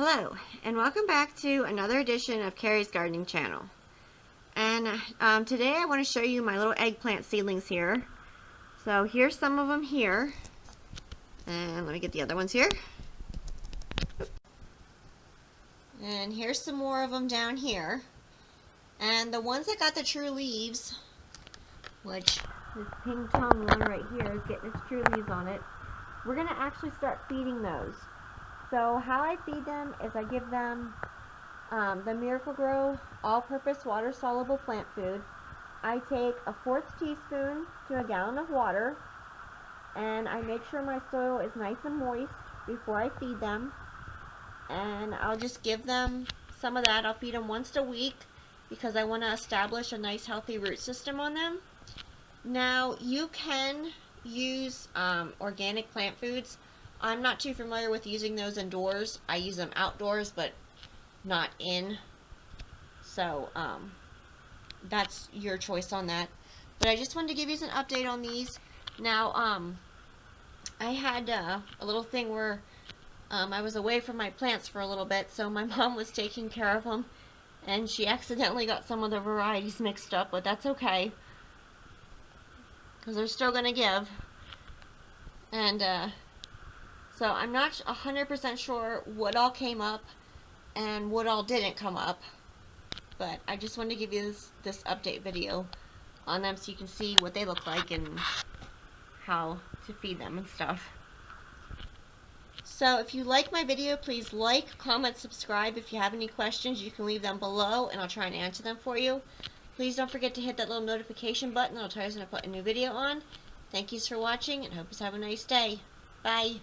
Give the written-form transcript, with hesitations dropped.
Hello, and welcome back to another edition of Carrie's Gardening Channel. And today I want to show you my little eggplant seedlings here. So here's some of them here. And let me get the other ones here. And here's some more of them down here. And the ones that got the true leaves, which this pink tongue one right here is getting its true leaves on it, we're going to actually start feeding those. So how I feed them is I give them the Miracle-Gro all-purpose water-soluble plant food. I take a 1/4 teaspoon to a gallon of water, and I make sure my soil is nice and moist before I feed them. And I'll just give them some of that. I'll feed them once a week because I want to establish a nice healthy root system on them. Now you can use organic plant foods. I'm not too familiar with using those indoors. I use them outdoors, but not in. So, that's your choice on that. But I just wanted to give you an update on these. Now, I had a little thing where I was away from my plants for a little bit, so my mom was taking care of them, and she accidentally got some of the varieties mixed up, but that's okay, because they're still going to give. And, so I'm not 100% sure what all came up and what all didn't come up, but I just wanted to give you this update video on them so you can see what they look like and how to feed them and stuff. So if you like my video, please like, comment, subscribe. If you have any questions, you can leave them below and I'll try and answer them for you. Please don't forget to hit that little notification button. That'll tell you when I put a new video on. Thank you for watching and hope you have a nice day. Bye.